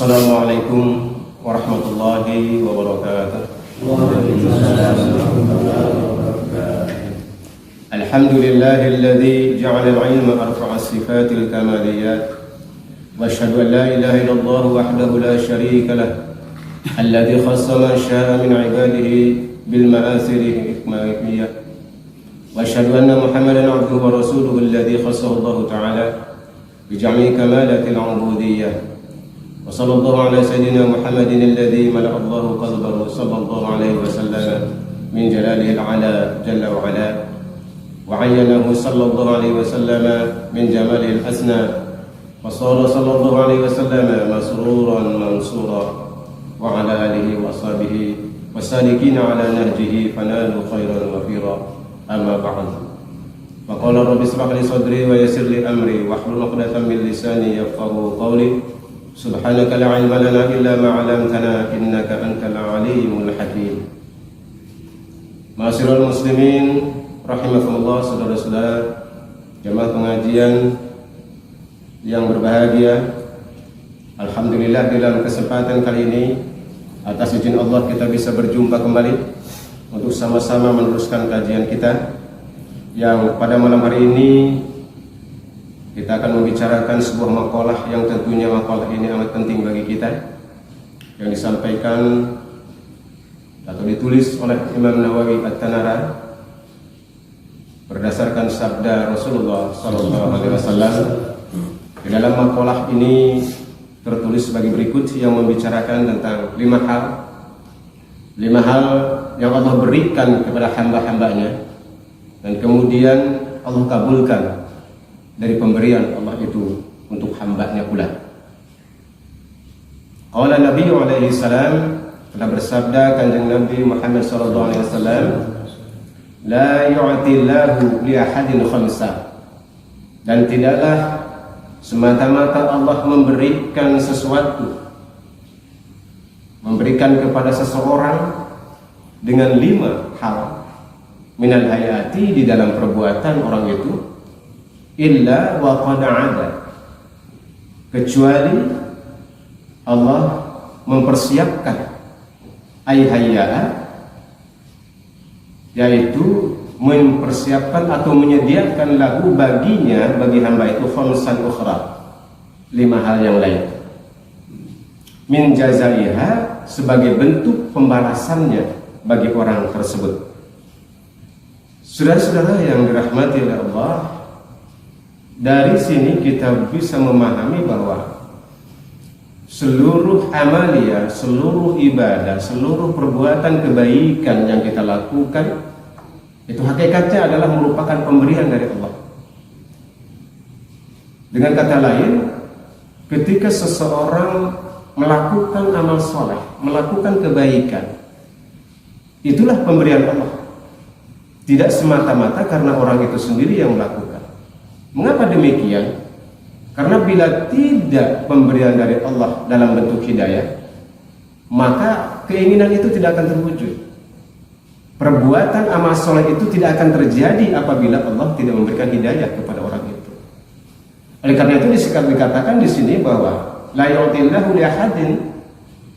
Assalamualaikum warahmatullahi wabarakatuh. Alhamdulillahilladzi ja'ala al-'ilma arfa'a sifatil kamaliyat wa asyhadu an la ilaha illallah wahdahu la syarika lah alladzi khassa man syaa'a min 'ibadihi bil ma'asiri hikmiyah wa asyhadu anna Muhammadan 'abduhu wa rasuluhu alladzi khassahu Allah ta'ala bi jami'i kamalatil 'ubudiyyah. وصلى الله على سيدنا محمد الذي ملأ الله قلبه صلى الله عليه وسلم من جلاله العلا جل وعلا وعينه صلى الله عليه وسلم من جماله الحسنى وصار صلى الله عليه وسلم مسرورا منصورا وعلى آله وأصحابه والسالكين على نهجه فنالوا خيرا وفيرا أما بعد فقال رب اشرح لي صدري ويسر لي أمري واحلل عقدة من لساني يفقهوا قولي Subhanaka la ilma lana illa ma 'allamtana innaka antal alimul hakim. Ma'asyiral muslimin rahimakumullah, saudara-saudara jamaah pengajian yang berbahagia. Alhamdulillah dalam kesempatan kali ini atas izin Allah kita bisa berjumpa kembali untuk sama-sama meneruskan kajian kita yang pada malam hari ini kita akan membicarakan sebuah makalah yang tentunya makalah ini amat penting bagi kita, yang disampaikan atau ditulis oleh Imam Nawawi At-Tanara berdasarkan sabda Rasulullah SAW. Di dalam makalah ini tertulis sebagai berikut yang membicarakan tentang 5 hal yang Allah berikan kepada hamba-hambanya dan kemudian Allah kabulkan dari pemberian Allah itu untuk hambanya pula. Qala Nabi alaihi salam, telah bersabda Kanjeng Nabi Muhammad sallallahu alaihi wasallam, la yu'tillahu li ahadin khamsa, dan tidaklah semata-mata Allah memberikan sesuatu, memberikan kepada seseorang dengan 5 hal minal hayati, di dalam perbuatan orang itu, illa wa qad 'ada, kecuali Allah mempersiapkan hayya'a, yaitu mempersiapkan atau menyediakan lahu baginya, bagi hamba itu, khamsan ukhra, 5 hal yang lain, min jazaiha, sebagai bentuk pembalasannya bagi orang tersebut. Saudara-saudara yang dirahmati oleh Allah, dari sini kita bisa memahami bahwa seluruh amalia, seluruh ibadah, seluruh perbuatan kebaikan yang kita lakukan itu hakikatnya adalah merupakan pemberian dari Allah. Dengan kata lain, ketika seseorang melakukan amal soleh, melakukan kebaikan, itulah pemberian Allah. Tidak semata-mata karena orang itu sendiri yang melakukan. Mengapa demikian? Karena bila tidak pemberian dari Allah dalam bentuk hidayah, maka keinginan itu tidak akan terwujud. Perbuatan amal soleh itu tidak akan terjadi apabila Allah tidak memberikan hidayah kepada orang itu. Oleh karena itu dikatakan di sini bahwa la yu'tillahu li ahadin,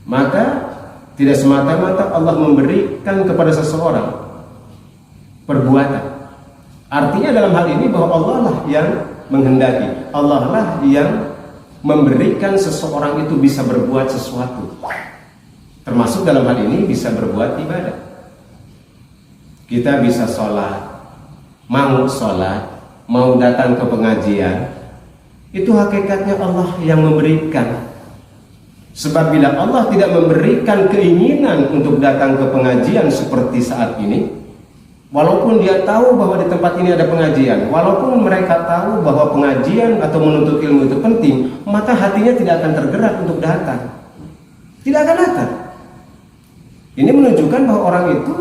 maka tidak semata-mata Allah memberikan kepada seseorang perbuatan. Artinya dalam hal ini bahwa Allah lah yang menghendaki, Allah lah yang memberikan seseorang itu bisa berbuat sesuatu, termasuk dalam hal ini bisa berbuat ibadah. Kita bisa sholat, mau datang ke pengajian, itu hakikatnya Allah yang memberikan. Sebab bila Allah tidak memberikan keinginan untuk datang ke pengajian seperti saat ini, walaupun dia tahu bahwa di tempat ini ada pengajian, walaupun mereka tahu bahwa pengajian atau menuntut ilmu itu penting, maka hatinya tidak akan tergerak untuk datang. Tidak akan datang. Ini menunjukkan bahwa orang itu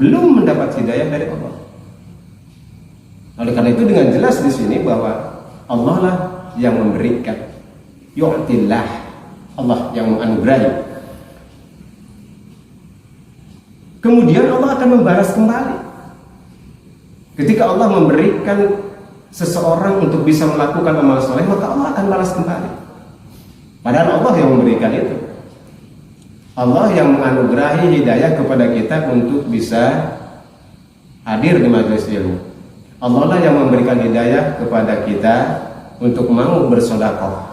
belum mendapat hidayah dari Allah. Oleh karena itu dengan jelas di sini bahwa Allah lah yang memberikan. Yu'tillah, Allah yang menganugerahi. Kemudian Allah akan membalas kembali. Ketika Allah memberikan seseorang untuk bisa melakukan amal soleh, maka Allah akan balas kembali. Padahal Allah yang memberikan itu. Allah yang menganugerahi hidayah kepada kita untuk bisa hadir di majelis ilmu. Allah lah yang memberikan hidayah kepada kita untuk mau bersedekah.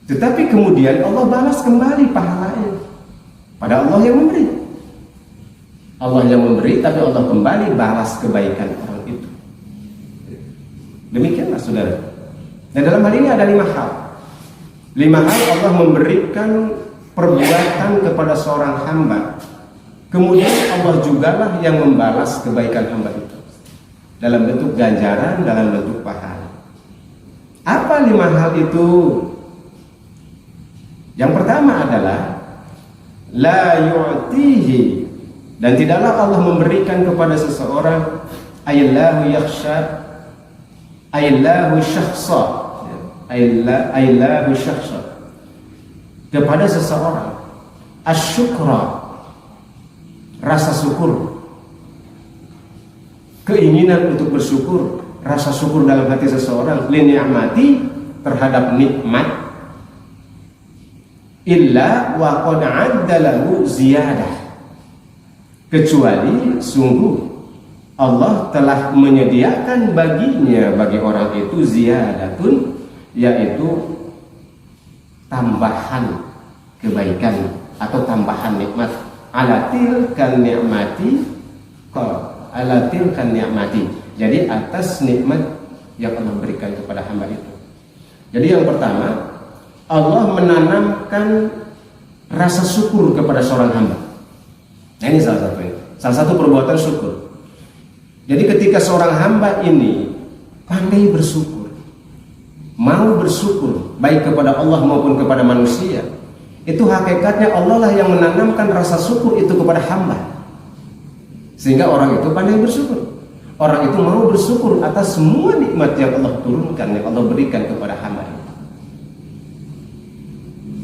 Tetapi kemudian Allah balas kembali pahalanya pada Allah yang memberi. Allah yang memberi, tapi Allah kembali balas kebaikan orang itu. Demikianlah saudara. Dan dalam hal ini ada 5 hal. 5 hal Allah memberikan perbuatan kepada seorang hamba. Kemudian Allah jugalah yang membalas kebaikan hamba itu dalam bentuk ganjaran, dalam bentuk pahala. Apa 5 hal itu? Yang pertama adalah la yu'tihi, dan tidaklah Allah memberikan kepada seseorang ayallahu yakhsha ayallahu syakhsa ayallahu syakhsa, kepada seseorang asyukra, rasa syukur, keinginan untuk bersyukur, rasa syukur dalam hati seseorang li ni'mati, terhadap nikmat, illa wa qad 'adda lahu ziyadah, kecuali sungguh Allah telah menyediakan baginya, bagi orang itu ziyadatun, yaitu tambahan kebaikan atau tambahan nikmat, alatil kan nikmati, alatil kan nikmati, jadi atas nikmat yang Allah berikan kepada hamba itu. Jadi yang pertama, Allah menanamkan rasa syukur kepada seorang hamba. Nah, ini salah satu perbuatan syukur. Jadi ketika seorang hamba ini pandai bersyukur, mau bersyukur baik kepada Allah maupun kepada manusia, itu hakikatnya Allah lah yang menanamkan rasa syukur itu kepada hamba, sehingga orang itu pandai bersyukur. Orang itu mau bersyukur atas semua nikmat yang Allah turunkan, yang Allah berikan kepada hamba itu.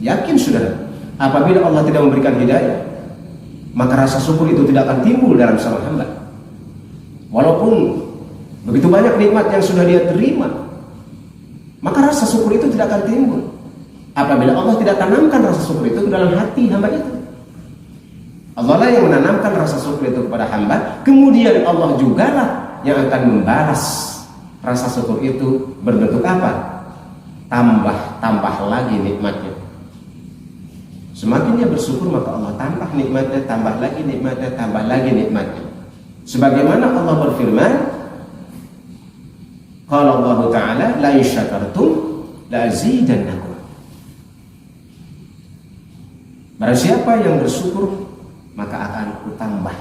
Yakin saudara, apabila Allah tidak memberikan hidayah, maka rasa syukur itu tidak akan timbul dalam seorang hamba. Walaupun begitu banyak nikmat yang sudah dia terima, maka rasa syukur itu tidak akan timbul apabila Allah tidak tanamkan rasa syukur itu ke dalam hati hamba itu. Allah lah yang menanamkan rasa syukur itu kepada hamba, kemudian Allah juga lah yang akan membalas rasa syukur itu berbentuk apa? Tambah lagi nikmatnya. Semakin dia bersyukur, maka Allah tambah nikmatnya, tambah lagi nikmatnya, tambah lagi nikmatnya. Sebagaimana Allah berfirman, qala Allah Ta'ala, la in syakartum la azidannakum. Barang siapa yang bersyukur, maka akan kutambah,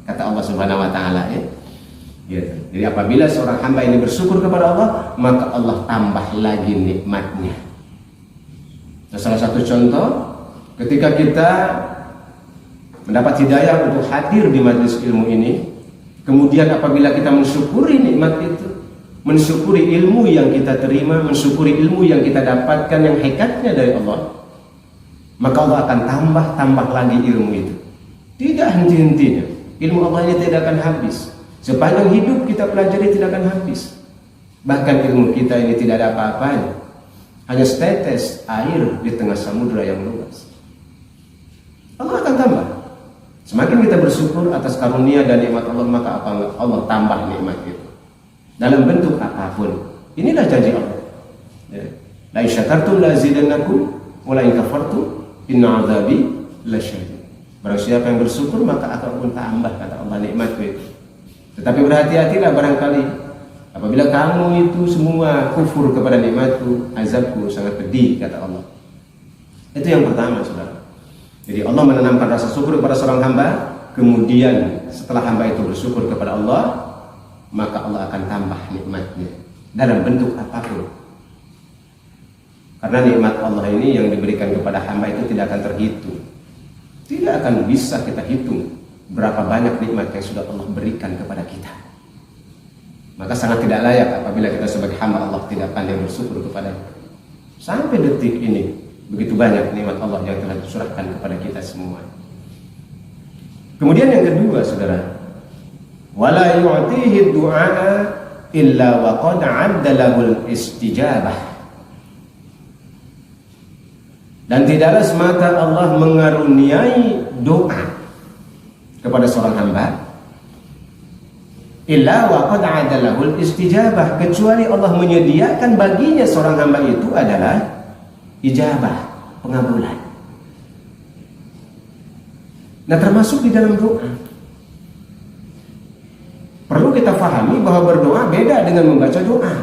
kata Allah Subhanahu wa Ta'ala, ya. Gitu. Jadi apabila seorang hamba ini bersyukur kepada Allah, maka Allah tambah lagi nikmatnya. Nah, salah satu contoh, ketika kita mendapat hidayah untuk hadir di majelis ilmu ini, kemudian apabila kita mensyukuri nikmat itu, mensyukuri ilmu yang kita terima, mensyukuri ilmu yang kita dapatkan yang hakikatnya dari Allah, maka Allah akan tambah lagi ilmu itu. Tidak henti-hentinya. Ilmu Allah ini tidak akan habis. Sepanjang hidup kita pelajari tidak akan habis. Bahkan ilmu kita ini tidak ada apa-apanya, hanya setetes air di tengah samudra yang luas. Allah akan tambah. Semakin kita bersyukur atas karunia dan nikmat Allah, maka Allah tambah nikmat itu dalam bentuk apapun. Inilah janji Allah. La in syakartum la azidannakum wa la in kafartum inna 'adzabi lasyadid. Barang siapa yang bersyukur, maka akan pun tambah, kata Allah, nikmat itu. Tetapi berhati-hatilah, barangkali apabila kamu itu semua kufur kepada nikmatku, azabku sangat pedih, kata Allah. Itu yang pertama, saudara. Jadi Allah menanamkan rasa syukur kepada seorang hamba, kemudian setelah hamba itu bersyukur kepada Allah, maka Allah akan tambah nikmatnya dalam bentuk apapun. Karena nikmat Allah ini yang diberikan kepada hamba itu tidak akan terhitung. Tidak akan bisa kita hitung berapa banyak nikmat yang sudah Allah berikan kepada kita. Maka sangat tidak layak apabila kita sebagai hamba Allah tidak pandai bersyukur kepada-Nya. Sampai detik ini begitu banyak nikmat Allah yang telah disurahkan kepada kita semua. Kemudian yang kedua, saudara, wala yu'tihi du'a illa wa qad 'adda lahul istijabah. Dan tidaklah semata Allah mengaruniai doa kepada seorang hamba illa wa qad adalahul istijabah, kecuali Allah menyediakan baginya seorang hamba itu adalah ijabah, pengabulan. Nah, termasuk di dalam doa perlu kita pahami bahwa berdoa beda dengan membaca doa.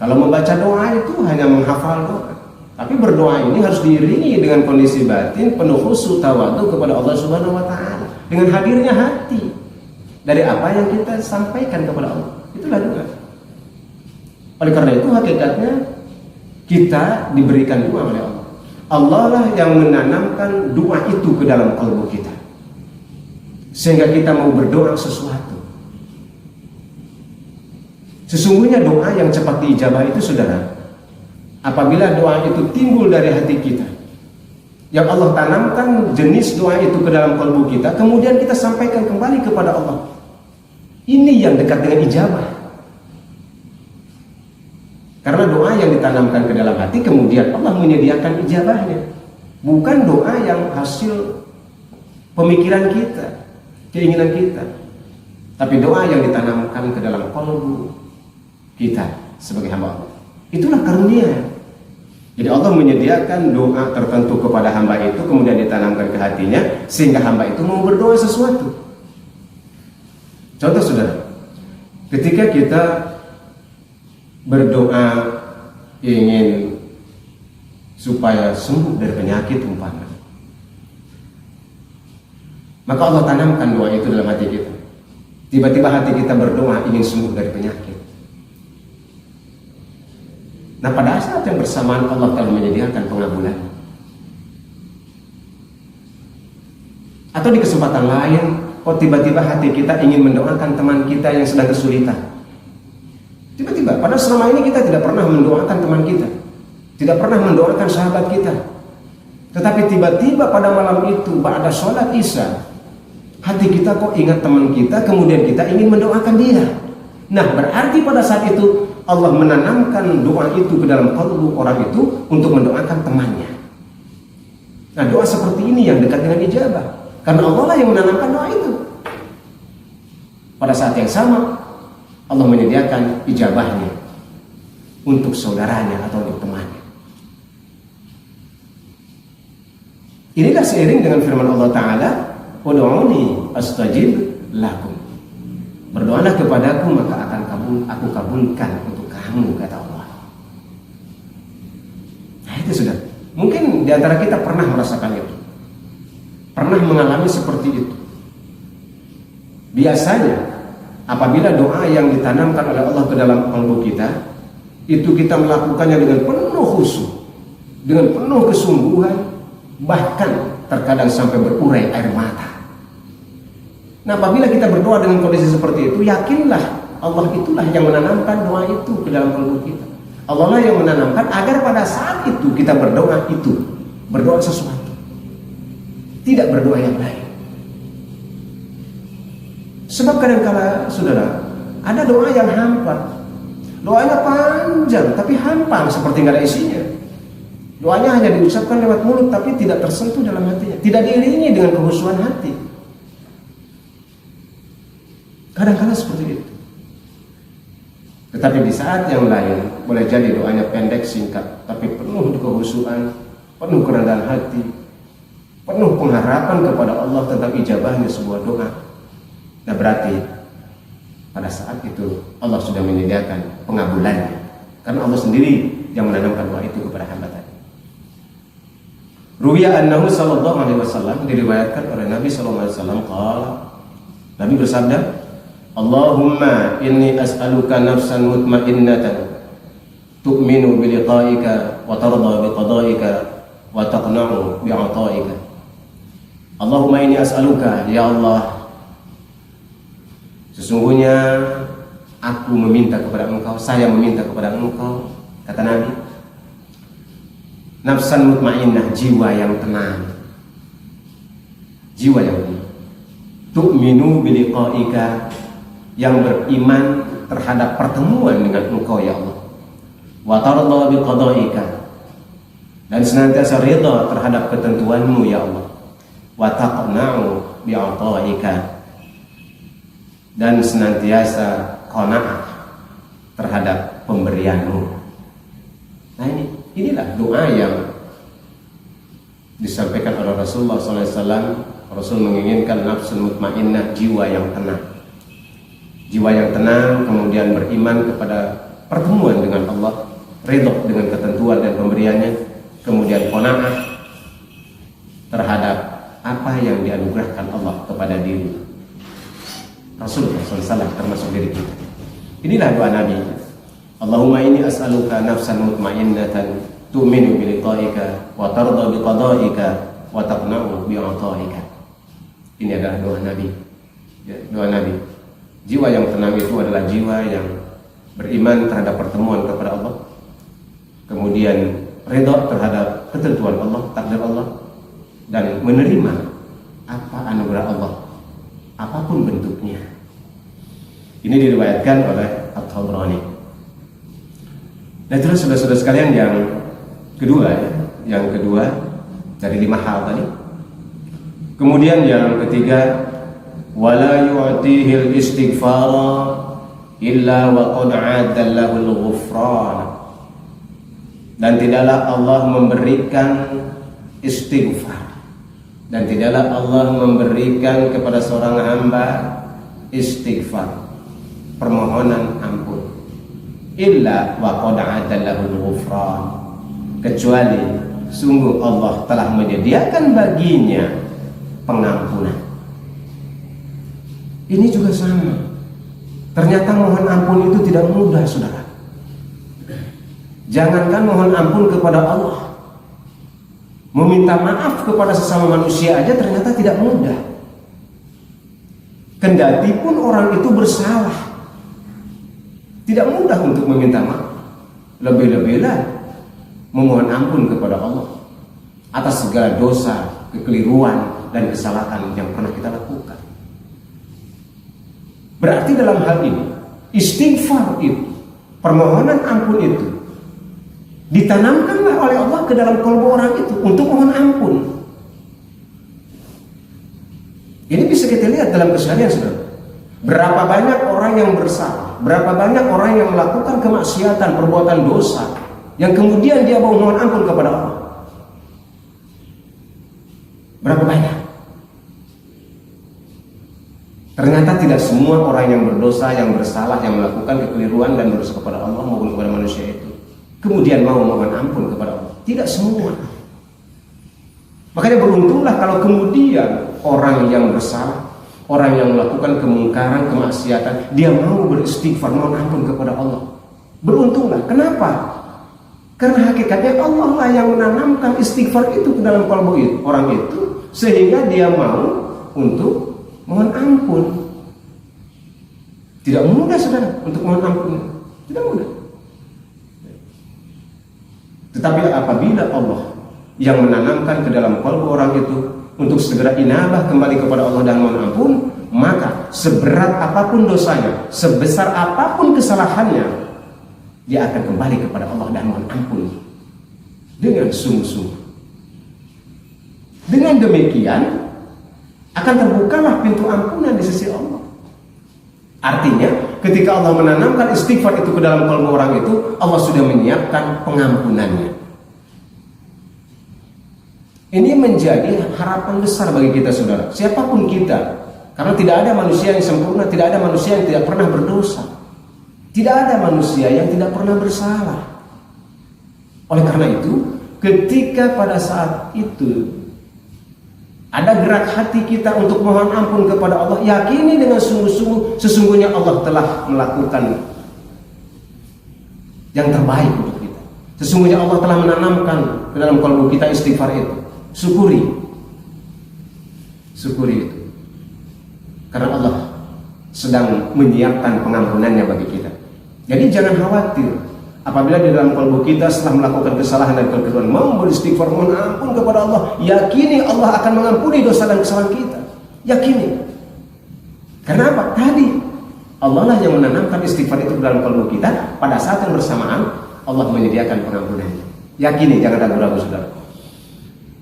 Kalau membaca doa itu hanya menghafal doa, tapi berdoa ini harus diiringi dengan kondisi batin penuh khusyuk tawadhu kepada Allah Subhanahu wa taala, dengan hadirnya hati dari apa yang kita sampaikan kepada Allah. Itulah doa. Oleh karena itu hakikatnya kita diberikan doa oleh Allah. Allah lah yang menanamkan doa itu ke dalam kalbu kita, sehingga kita mau berdoa sesuatu. Sesungguhnya doa yang cepat diijabah itu, saudara, apabila doa itu timbul dari hati kita, yang Allah tanamkan jenis doa itu ke dalam kalbu kita, kemudian kita sampaikan kembali kepada Allah. Ini yang dekat dengan ijabah. Karena doa yang ditanamkan ke dalam hati, kemudian Allah menyediakan ijabahnya. Bukan doa yang hasil pemikiran kita, keinginan kita, tapi doa yang ditanamkan ke dalam kalbu kita sebagai hamba Allah. Itulah karunia. Jadi Allah menyediakan doa tertentu kepada hamba itu, kemudian ditanamkan ke hatinya, sehingga hamba itu mau berdoa sesuatu. Contoh, saudara, ketika kita berdoa ingin supaya sembuh dari penyakit umpama, maka Allah tanamkan doa itu dalam hati kita. Tiba-tiba hati kita berdoa ingin sembuh dari penyakit. Nah, pada saat yang bersamaan Allah telah menyediakan pengabulan. Atau di kesempatan lain, tiba-tiba hati kita ingin mendoakan teman kita yang sedang kesulitan. Tiba-tiba, padahal selama ini kita tidak pernah mendoakan teman kita, tidak pernah mendoakan sahabat kita. Tetapi tiba-tiba pada malam itu, ba'da sholat isya, hati kita kok ingat teman kita, kemudian kita ingin mendoakan dia. Nah, berarti pada saat itu Allah menanamkan doa itu ke dalam kalbu orang itu untuk mendoakan temannya. Nah, doa seperti ini yang dekat dengan ijabah, karena Allah lah yang menanamkan doa itu. Pada saat yang sama Allah menyediakan ijabahnya untuk saudaranya atau untuk temannya. Inilah seiring dengan firman Allah Ta'ala, ud'uni astajib lakum. Berdoalah kepadaku maka akan aku kabulkan untuk kamu, kata Allah. Nah, itu sudah. Mungkin di antara kita pernah merasakan itu, pernah mengalami seperti itu. Biasanya apabila doa yang ditanamkan oleh Allah ke dalam kalbu kita, itu kita melakukannya dengan penuh khusyuk, dengan penuh kesungguhan, bahkan terkadang sampai berurai air mata. Nah, apabila kita berdoa dengan kondisi seperti itu, yakinlah Allah itulah yang menanamkan doa itu ke dalam kalbu kita. Allah lah yang menanamkan agar pada saat itu kita berdoa itu, berdoa sesuatu, tidak berdoa yang lain. Sebab kadang-kala, saudara, ada doa yang hampa, doanya panjang tapi hampa, seperti nggak ada isinya. Doanya hanya diucapkan lewat mulut tapi tidak tersentuh dalam hatinya, tidak diiringi dengan kehusuan hati. Kadang-kala seperti itu. Tetapi di saat yang lain boleh jadi doanya pendek singkat, tapi penuh kehusuan, penuh kerendahan hati, penuh pengharapan kepada Allah tentang ijabahnya sebuah doa. Nah, berarti pada saat itu Allah sudah menyediakan pengabulannya, karena Allah sendiri yang menanamkan doa itu kepada hamba tadi. Ruwiya annahu sallallahu alaihi wasallam, diriwayatkan oleh Nabi sallallahu alaihi wasallam, Nabi bersabda, Allahumma inni as'aluka nafsan mutmainnatan tu'minu bi liqa'ika wa tarda bi qada'ika wa taqna'u bi 'ata'ika. Allahumma inni as'aluka, ya Allah, sesungguhnya aku meminta kepada Engkau, saya meminta kepada Engkau, kata Nabi, nafsan mutmainnah, jiwa yang tenang, jiwa yang tenang, tu'minu bi liqa'ika, yang beriman terhadap pertemuan dengan Engkau, ya Allah, wa tarda bi qada'ika, dan senantiasa ridha terhadap ketentuanmu ya Allah, wa taqna'u bi'ata'ika, dan senantiasa qanaah terhadap pemberianmu. Nah inilah doa yang disampaikan oleh Rasulullah SAW. Rasul menginginkan nafsul mutmainnah, jiwa yang tenang. Jiwa yang tenang kemudian beriman kepada pertemuan dengan Allah, ridha dengan ketentuan dan pemberiannya, kemudian qanaah terhadap apa yang dianugerahkan Allah kepada diri Rasulullah SAW termasuk diri kita. Inilah doa Nabi. Allahumma inni as'aluka nafsan mutmainnatan tu'minu bi liqa'ika wa tarda bi qada'ika wa taqna'u bi 'ata'ika. Ini adalah doa Nabi. Ya, doa Nabi. Jiwa yang tenang itu adalah jiwa yang beriman terhadap pertemuan kepada Allah, kemudian ridha terhadap ketentuan Allah, takdir Allah, dan menerima apa anugerah Allah apapun bentuknya. Ini diriwayatkan oleh At-Tabrani. Nah, terus saudara-saudara sekalian, yang kedua dari 5 hal tadi. Kemudian yang ketiga, wala yu'tihil istighfara illa wa qad 'adda lahul ghufran. Dan tidaklah Allah memberikan istighfar, dan tidaklah Allah memberikan kepada seorang hamba istighfar, permohonan ampun, illa wa qad 'adda lahul ghufran, kecuali sungguh Allah telah menyediakan baginya pengampunan. Ini juga sama. Ternyata mohon ampun itu tidak mudah, saudara. Jangankan mohon ampun kepada Allah, meminta maaf kepada sesama manusia aja ternyata tidak mudah. Kendati pun orang itu bersalah, tidak mudah untuk meminta maaf. Lebih-lebihlah memohon ampun kepada Allah atas segala dosa, kekeliruan, dan kesalahan yang pernah kita lakukan. Berarti dalam hal ini istighfar itu, permohonan ampun itu, ditanamkanlah oleh Allah ke dalam kalbu orang itu untuk mohon ampun. Ini bisa kita lihat dalam keseharian, saudara. Berapa banyak orang yang bersalah, berapa banyak orang yang melakukan kemaksiatan, perbuatan dosa, yang kemudian dia mau mohon ampun kepada Allah. Berapa banyak? Ternyata tidak semua orang yang berdosa, yang bersalah, yang melakukan kekeliruan dan berdosa kepada Allah maupun kepada manusia itu kemudian mau mohon ampun kepada Allah. Tidak semua. Makanya beruntunglah kalau kemudian orang yang bersalah, orang yang melakukan kemungkaran, kemaksiatan, dia mau beristighfar, mohon ampun kepada Allah. Beruntunglah. Kenapa? Karena hakikatnya Allah lah yang menanamkan istighfar itu ke dalam kalbu orang itu, sehingga dia mau untuk mohon ampun. Tidak mudah, saudara, untuk mohon ampun. Tidak mudah. Tetapi apabila Allah yang menanamkan ke dalam kalbu orang itu untuk segera inabah kembali kepada Allah dan mohon ampun, maka seberat apapun dosanya, sebesar apapun kesalahannya, dia akan kembali kepada Allah dan mohon ampun dengan sungguh-sungguh. Dengan demikian akan terbukalah pintu ampunan di sisi Allah. Artinya ketika Allah menanamkan istighfar itu ke dalam kalbu orang itu, Allah sudah menyiapkan pengampunannya. Ini menjadi harapan besar bagi kita, saudara, siapapun kita. Karena tidak ada manusia yang sempurna, tidak ada manusia yang tidak pernah berdosa, tidak ada manusia yang tidak pernah bersalah. Oleh karena itu, ketika pada saat itu ada gerak hati kita untuk mohon ampun kepada Allah, yakini dengan sungguh-sungguh, sesungguhnya Allah telah melakukan yang terbaik untuk kita. Sesungguhnya Allah telah menanamkan ke dalam kalbu kita istighfar itu. Syukuri itu, karena Allah sedang menyiapkan pengampunannya bagi kita. Jadi jangan khawatir apabila di dalam kalbu kita setelah melakukan kesalahan dan kekeliruan mau beristighfar, mohon ampun kepada Allah, yakini Allah akan mengampuni dosa dan kesalahan kita. Yakini. Karena apa? Tadi Allah lah yang menanamkan istighfar itu dalam kalbu kita. Pada saat yang bersamaan Allah menyediakan pengampunannya. Yakini, jangan ragu-ragu saudara.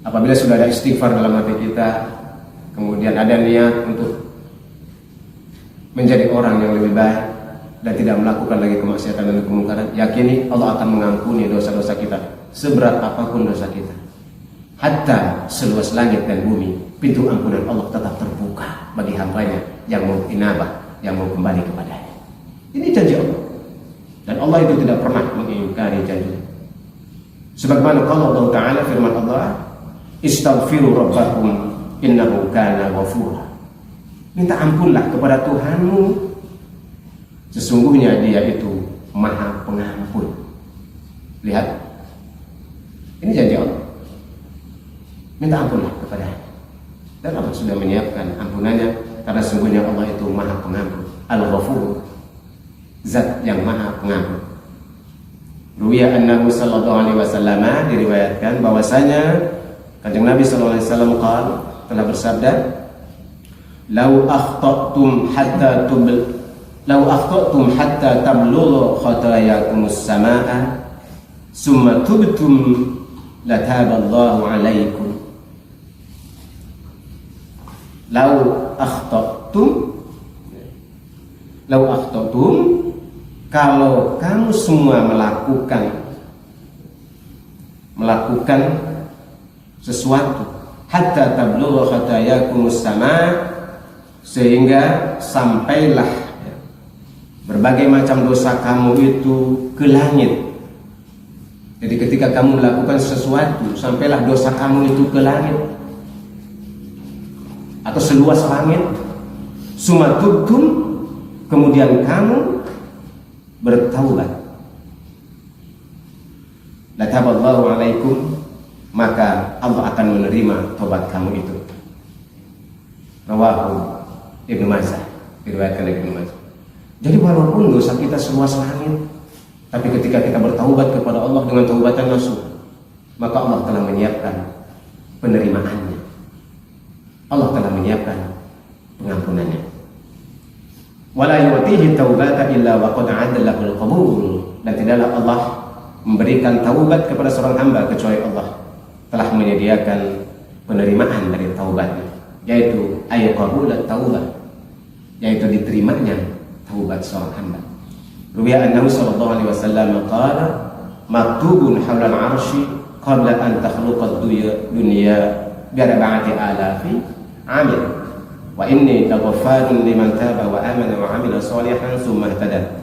Apabila sudah ada istighfar dalam hati kita, kemudian ada niat untuk menjadi orang yang lebih baik dan tidak melakukan lagi kemaksiatan dan kemungkaran, yakini Allah akan mengampuni dosa-dosa kita seberat apapun dosa kita. Hatta seluas langit dan bumi, pintu ampunan Allah tetap terbuka bagi hambanya yang mau inabah, yang mau kembali kepadanya. Ini janji Allah, dan Allah itu tidak pernah mengingkari janji. Sebagaimana kalau Allah Ta'ala firman Allah, istaghfiru rabbakum innahu kana ghafura. Minta ampunlah kepada Tuhanmu, sesungguhnya Dia itu Maha Pengampun. Lihat, ini janji Allah. Minta ampunlah kepadanya, dan Allah sudah menyiapkan ampunannya, karena sesungguhnya Allah itu Maha Pengampun, Al-Ghafur, Zat yang Maha Pengampun. Ruwiya annahu sallallahu alaihi wasallam, diriwayatkan bahwasanya Kanjeng Nabi sallallahu alaihi wasallam telah bersabda, "Lau akhtatum hatta tablughu khatayakumus samaa, summa tubtum lataballahu alaikum." Lau akhtatum, kalau kamu semua melakukan sesuatu, hatta tablughu khatayakumus sama, sehingga sampailah berbagai macam dosa kamu itu ke langit. Jadi ketika kamu melakukan sesuatu, sampailah dosa kamu itu ke langit atau seluas langit. Sumatubtum, kemudian kamu bertaubat, lataballahu alaikum, maka Allah akan menerima taubat kamu itu. Rawahu Ibnu Majah, diriwayatkan oleh Ibnu Majah. Jadi walaupun dosa kita seluas langit, tapi ketika kita bertaubat kepada Allah dengan taubatan nasuh, maka Allah telah menyiapkan penerimaannya. Allah telah menyiapkan pengampunannya. Wala yu'tihi taubata illa wa qad 'adda lahul qabul, dan tidaklah Allah memberikan taubat kepada seorang hamba kecuali Allah telah menyediakan penerimaan dari taubatnya, yaitu ayyaqabulat taubat, yaitu diterimanya taubat seorang hamba. Ruwiya annahu sallallahu alaihi wasallam qala, maktubun haulal 'arsy qabla an takhluqa ad-dunya bi arba'ati alafi 'amil, wa inni laghaffarun liman taba wa amana wa 'amila shalihan tsumma ihtada.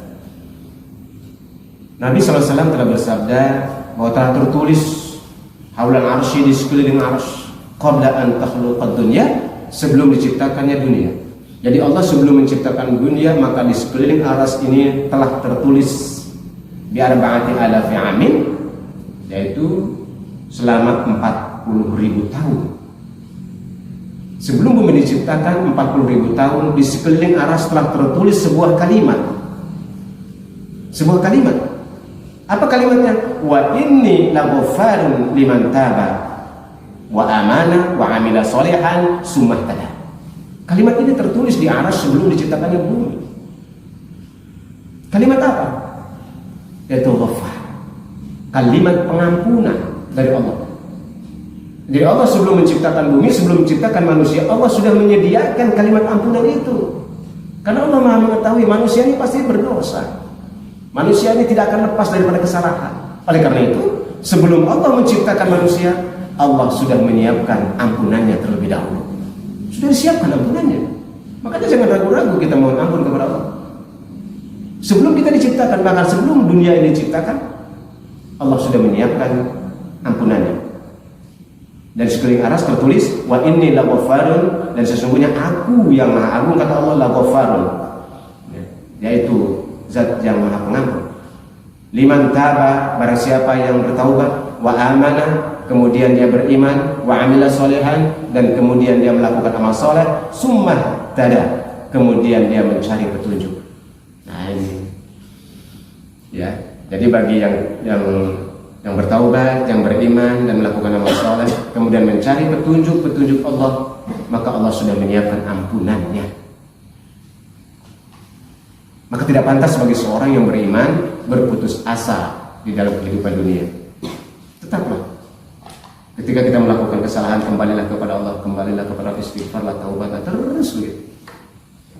Nabi sallallahu alaihi wasallam telah bersabda bahwa telah tertulis haulal 'arsy, di sekeliling 'arsy, qabla an takhluqa ad-dunya, sebelum diciptakannya dunia. Jadi Allah sebelum menciptakan dunia, maka di sekeliling aras ini telah tertulis bi arba'ati alafi amin, yaitu selama 40.000 tahun. Sebelum bumi diciptakan 40.000 tahun, di sekeliling aras telah tertulis sebuah kalimat. Sebuah kalimat. Apa kalimatnya? Wa inni laghaffarun liman taba wa amana wa amila sholihan tsumma ihtada. Kalimat ini tertulis di aras sebelum diciptakannya bumi. Kalimat apa? Yaitu ghaffar. Kalimat pengampunan dari Allah. Jadi Allah sebelum menciptakan bumi, sebelum menciptakan manusia, Allah sudah menyediakan kalimat ampunan itu. Karena Allah Maha mengetahui manusia ini pasti berdosa. Manusia ini tidak akan lepas daripada kesalahan. Oleh karena itu, sebelum Allah menciptakan manusia, Allah sudah menyiapkan ampunannya terlebih dahulu. Sudah disiapkan ampunannya. Makanya jangan ragu-ragu kita mohon ampun kepada Allah. Sebelum kita diciptakan, bahkan sebelum dunia ini diciptakan, Allah sudah menyiapkan ampunannya. Dan sekeliling aras tertulis wa inni laghaffarun, dan sesungguhnya aku yang Maha Agung, kata Allah, laghaffarun, yaitu Zat yang Maha Pengampun. Liman taba, barang siapa yang bertaubat, wa amana, kemudian dia beriman, wa amila sholihan, dan kemudian dia melakukan amal soleh, tsumma ihtada, kemudian dia mencari petunjuk. Nah ini ya, jadi bagi yang bertaubat, yang beriman dan melakukan amal soleh, kemudian mencari petunjuk Allah, maka Allah sudah menyiapkan ampunannya. Maka tidak pantas bagi seorang yang beriman berputus asa di dalam kehidupan dunia. Ketika kita melakukan kesalahan, kembalilah kepada Allah, kembalilah kepada istighfarlah, taubatlah, terus begitu.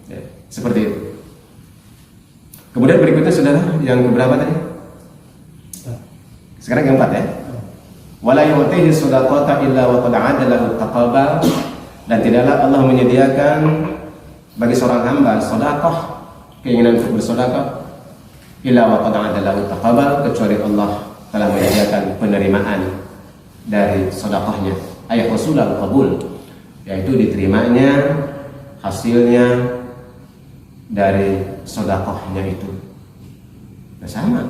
Ya, seperti itu. Kemudian berikutnya saudara, yang keberapa tadi? Sekarang yang keempat ya. Wala yu'tihi shadaqata illa wa qad 'ada lahu taqabal, dan tidaklah Allah menyediakan bagi seorang hamba sedekah, keinginan untuk bersedekah, illa wa qad 'ada lahu taqabal, kecuali Allah telah menyediakan penerimaan dari sedekahnya, ayat husulul qabul, yaitu diterimanya hasilnya dari sedekahnya itu. Nah, sama.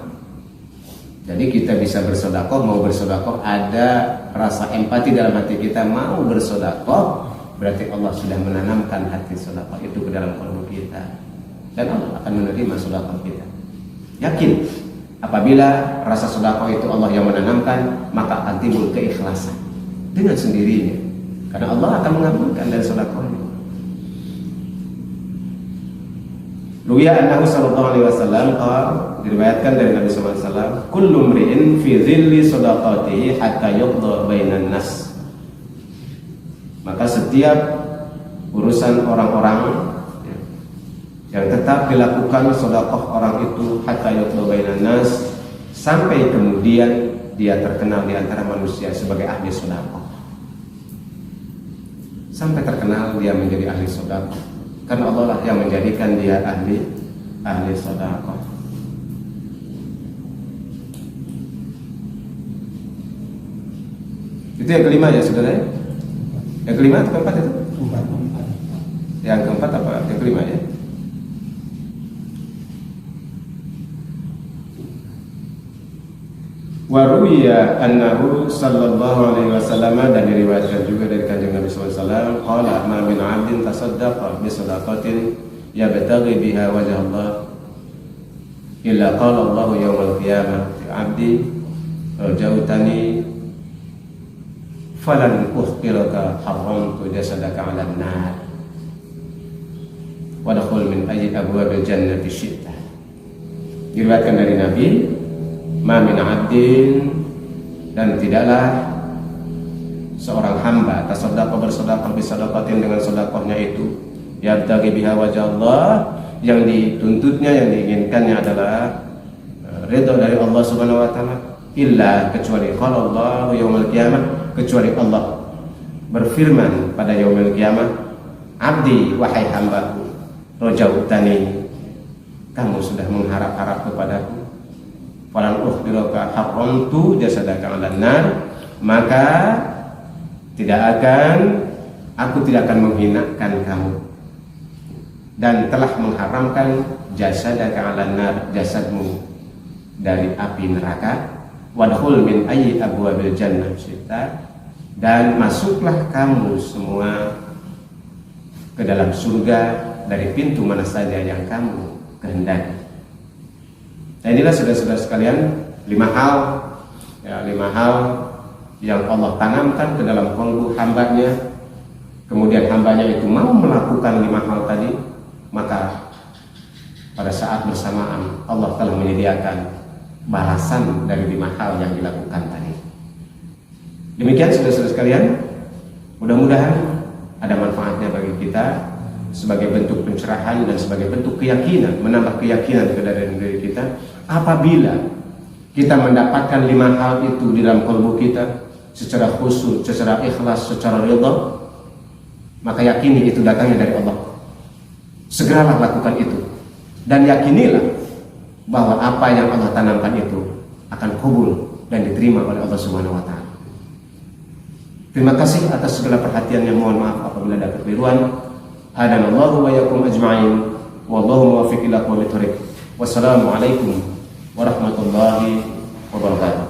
Jadi kita bisa bersedekah, mau bersedekah ada rasa empati dalam hati kita, mau bersedekah berarti Allah sudah menanamkan hati sedekah itu ke dalam kalbu kita, dan Allah akan menerima sedekah kita. Yakin apabila rasa sedekah itu Allah yang menanamkan, maka akan timbul keikhlasan dengan sendirinya, karena Allah akan mengabulkan dari sedekah itu. Ruwiya annahu sallallahu alaihi wasallam qala, diriwayatkan dari Nabi sallallahu alaihi wasallam, kullu mri'in fi dhilli shadaqatihi hatta yuqda bainan nas. Maka setiap urusan orang-orang yang tetap dilakukan sedekah orang itu hatta yuqda bainan nas, sampai kemudian dia terkenal di antara manusia sebagai ahli sedekah. Sampai terkenal dia menjadi ahli sedekah, karena Allah lah yang menjadikan dia ahli sedekah. Itu yang kelima ya saudara. Yang kelima atau keempat itu? Yang keempat apa? Yang kelima ya. Wa ruwiya annahu sallallahu alaihi wasallam, dan diriwayatkan juga dari kanjeng Nabi sallallahu alaihi wasallam, qala ma min 'abdin tasaddaqa bi sadaqatin yabtaghi biha wajha Allah illa qala Allah yawmal qiyamah 'abdi rajautani falan ukhqiraka haramtu jasadaka 'alan nar wa dakhul min ayyi abwabil jannati syi'ta. Diriwayatkan dari Nabi, ma min 'abdin, dan tidaklah seorang hamba tasaddaqa bersedekah bisadaqatin dengan sedekahnya itu, yabtaghi biha wajha Allah, yang dituntutnya, yang diinginkannya adalah ridha dari Allah Subhanahu wa taala, illa, kecuali qala Allah yaumil qiyamah, kecuali Allah berfirman pada yaumil qiyamah, abdi, wahai hambaku, rajautani, kamu sudah mengharap-harap kepadaku, falan ukhbiraka haramtu jasadaka 'alan nar, maka aku tidak akan menghinakan kamu dan telah mengharamkan jasadaka 'alan nar, jasadmu dari api neraka, wadkhul min ayyi abwabil jannah syi'ta, dan masuklah kamu semua ke dalam surga dari pintu mana saja yang kamu kehendaki. Nah, inilah saudara-saudara sekalian, 5 hal yang Allah tanamkan ke dalam kalbu hambanya. Kemudian hambanya itu mau melakukan 5 hal tadi, maka pada saat bersamaan Allah telah menyediakan balasan dari 5 hal yang dilakukan tadi. Demikian saudara-saudara sekalian, mudah-mudahan ada manfaatnya bagi kita sebagai bentuk pencerahan dan sebagai bentuk keyakinan, menambah keyakinan ke dalam diri kita. Apabila kita mendapatkan 5 hal itu di dalam kalbu kita secara khusyuk, secara ikhlas, secara ridha, maka yakini itu datangnya dari Allah. Segeralah lakukan itu, dan yakinilah bahwa apa yang Allah tanamkan itu akan kubul dan diterima oleh Allah Subhanahu wa taala. Terima kasih atas segala perhatiannya. Mohon maaf apabila ada kekeliruan. Hadanallahu wa iyyakum ajma'in. Wallahu muwaffiq ila aqwamit thoriq. Wassalamualaikum warahmatullahi wabarakatuh.